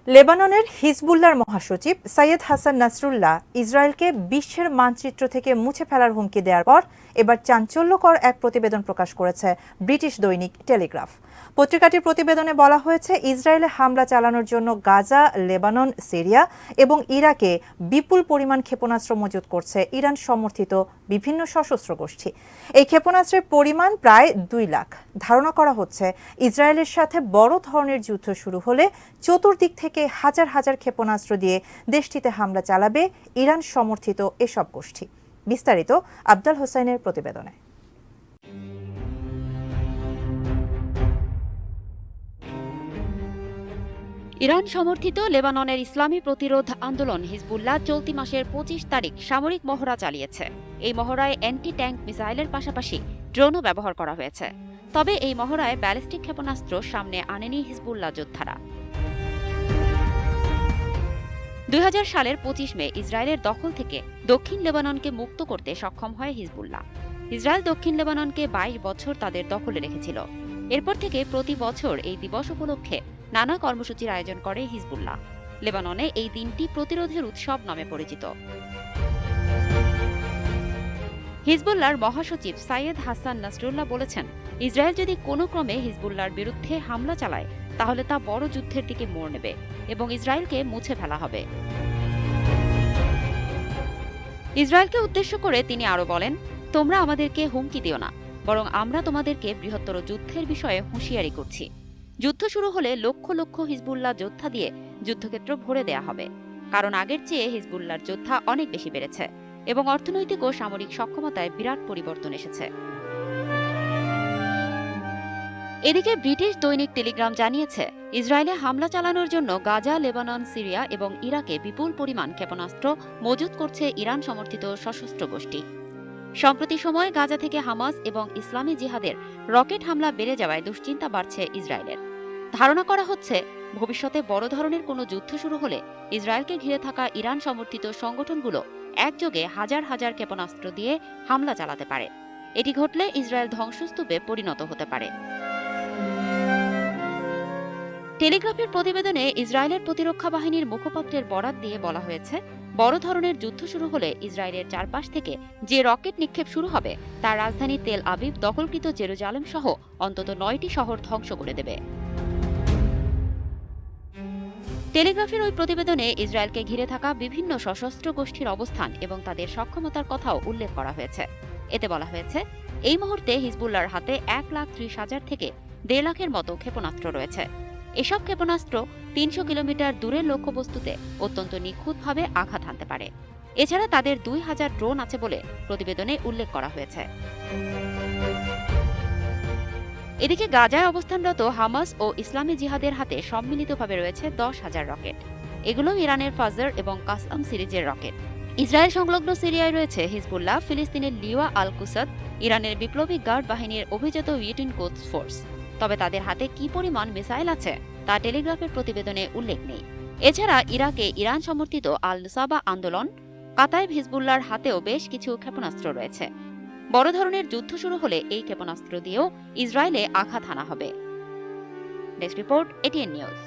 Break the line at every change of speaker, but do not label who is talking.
লেবাননের হিজবুল্লাহর মহাসচিব সৈয়দ হাসান নাসরুল্লাহ ইসরায়েলকে বিশ্বের মানচিত্র থেকে মুছে ফেলার হুমকি দেওয়ার পর এবার চাঞ্চল্যকর এক প্রতিবেদন প্রকাশ করেছে ব্রিটিশ দৈনিক টেলিগ্রাফ। পত্রিকাটির প্রতিবেদনে বলা হয়েছে, ইসরায়েলে হামলা চালানোর জন্য গাজা, লেবানন, সিরিয়া এবং ইরাকে বিপুল পরিমাণ ক্ষেপণাস্ত্র মজুত করছে ইরান সমর্থিত বিভিন্ন সশস্ত্র গোষ্ঠী। এই ক্ষেপণাস্ত্রের পরিমাণ প্রায় 2 লাখ। ধারণা করা হচ্ছে, ইসরায়েলের সাথে বড় ধরনের যুদ্ধ শুরু হলে চতুর্দিক থেকে হাজার হাজার ক্ষেপণাস্ত্র দিয়ে দেশটিতে হামলা চালাবে ইরান সমর্থিত এসব গোষ্ঠী। বিস্তারিত আবদাল হোসাইনের প্রতিবেদনে।
ইরান সমর্থিত লেবাননের ইসলামী প্রতিরোধ আন্দোলন হিজবুল্লাহ চলতি মাসের 25 তারিখ সামরিক মহড়া চালিয়েছে। এই মহড়ায় অ্যান্টি ট্যাঙ্ক মিসাইলের পাশাপাশি ড্রোনও ব্যবহার করা হয়েছে। তবে এই মহড়ায় ব্যালিস্টিক ক্ষেপণাস্ত্র সামনে আনেনি হিজবুল্লাহ যোদ্ধারা। 2000 সালের 25 মে ইসরায়েলের দখল থেকে দক্ষিণ লেবাননকে মুক্ত করতে সক্ষম হয় হিজবুল্লাহ। ইসরায়েল দক্ষিণ লেবাননকে 22 বছর তাদের দখলে রেখেছিল। এরপর থেকে প্রতি বছর এই দিবস উপলক্ষে নানা কর্মসূচির আয়োজন করে হিজবুল্লাহ। লেবাননে এই দিনটি প্রতিরোধের উৎসব নামে পরিচিত। হিজবুল্লাহর মহাসচিব সৈয়দ হাসান নাসরুল্লাহ বলেছেন, ইসরায়েল যদি কোনো ক্রমে হিজবুল্লাহর বিরুদ্ধে হামলা চালায় তাহলে তা বড় যুদ্ধের দিকে মোড় নেবে এবং ইসরায়েলকে মুছে ফেলা হবে। ইসরায়েলকে উদ্দেশ্য করে তিনি আরও বলেন, তোমরা আমাদেরকে হুমকি দিও না, বরং আমরা তোমাদেরকে বৃহত্তর যুদ্ধের বিষয়ে হুঁশিয়ারি করছি। যুদ্ধ শুরু হলে লক্ষ লক্ষ হিজবুল্লাহ যোদ্ধা দিয়ে যুদ্ধক্ষেত্র ভরে দেয়া হবে, কারণ আগের চেয়ে হিজবুল্লাহর যোদ্ধা অনেক বেশি বেড়েছে এবং অর্থনৈতিক ও সামরিক সক্ষমতায় বিরাট পরিবর্তন এসেছে। এদিকে ব্রিটিশ দৈনিক টেলিগ্রাম জানিয়েছে, ইসরায়েলে হামলা চালানোর জন্য গাজা, লেবানন, সিরিয়া এবং ইরাকে বিপুল পরিমাণ ক্ষেপণাস্ত্র মজুত করছে ইরান সমর্থিত সশস্ত্র গোষ্ঠী। সম্প্রতি সময়ে গাজা থেকে হামাস এবং ইসলামী জিহাদের রকেট হামলা বেড়ে যাওয়ায় দুশ্চিন্তা বাড়ছে ইসরায়েলের। ধারণা করা হচ্ছে, ভবিষ্যতে বড় ধরনের কোনো যুদ্ধ শুরু হলে ইসরায়েলকে ঘিরে থাকা ইরান সমর্থিত সংগঠনগুলো একযোগে হাজার হাজার ক্ষেপণাস্ত্র দিয়ে হামলা চালাতে পারে। এটি ঘটলে ইসরায়েল ধ্বংসস্তূপে পরিণত হতে পারে। টেলিগ্রাফের প্রতিবেদনে ইসরায়েলের প্রতিরক্ষা বাহিনীর মুখপাত্রের বরাত দিয়ে বলা হয়েছে, বড় ধরনের যুদ্ধ শুরু হলে ইসরায়েলের চারপাশ থেকে যে রকেট নিক্ষেপ শুরু হবে তা রাজধানী তেল আবিব, দখলকৃত জেরুজালেম সহ অন্তত 9টি শহর ধ্বংস করে দেবে। টেলিগ্রাফের ওই প্রতিবেদনে ইসরায়েলকে ঘিরে থাকা বিভিন্ন সশস্ত্র গোষ্ঠীর অবস্থান এবং তাদের সক্ষমতার কথাও উল্লেখ করা হয়েছে। এতে বলা হয়েছে, এই মুহূর্তে হিজবুল্লাহর হাতে 1,30,000 থেকে 1.5 লাখের মতো ক্ষেপণাস্ত্র রয়েছে। এসব ক্ষেপণাস্ত্র 300 কিলোমিটার দূরের লক্ষ্যবস্তুতে অত্যন্ত নিখুঁতভাবে আঘাত হানতে পারে। এছাড়া তাদের 2000 ড্রোন আছে বলে প্রতিবেদনে উল্লেখ করা হয়েছে। এদিকে গাজায় অবস্থানরত হামাস ও ইসলামী জিহাদের হাতে সম্মিলিতভাবে রয়েছে 10,000 রকেট। এগুলো ইরানের ফাজর এবং কাসম সিরিজের রকেট। ইসরায়েল সংলগ্ন সিরিয়ায় রয়েছে হিজবুল্লাহ, ফিলিস্তিনের লিওয়া আল কুসাদ, ইরানের বিপ্লবী গার্ড বাহিনীর অভিজাত ইউটিন কোদস ফোর্স। তবে তাদের হাতে কি পরিমাণ মিসাইল আছে তা টেলিগ্রাফের প্রতিবেদনে উল্লেখ নেই। এছাড়া ইরাকে ইরান সমর্থিত আল নুসাবা আন্দোলন, কাতাইব হিজবুল্লাহর হাতেও বেশ কিছু ক্ষেপণাস্ত্র রয়েছে। বড় ধরনের যুদ্ধ শুরু হলে এই ক্ষেপণাস্ত্র দিয়েও ইসরায়েলে আঘাত হানা হবে। Desk report, ATN news.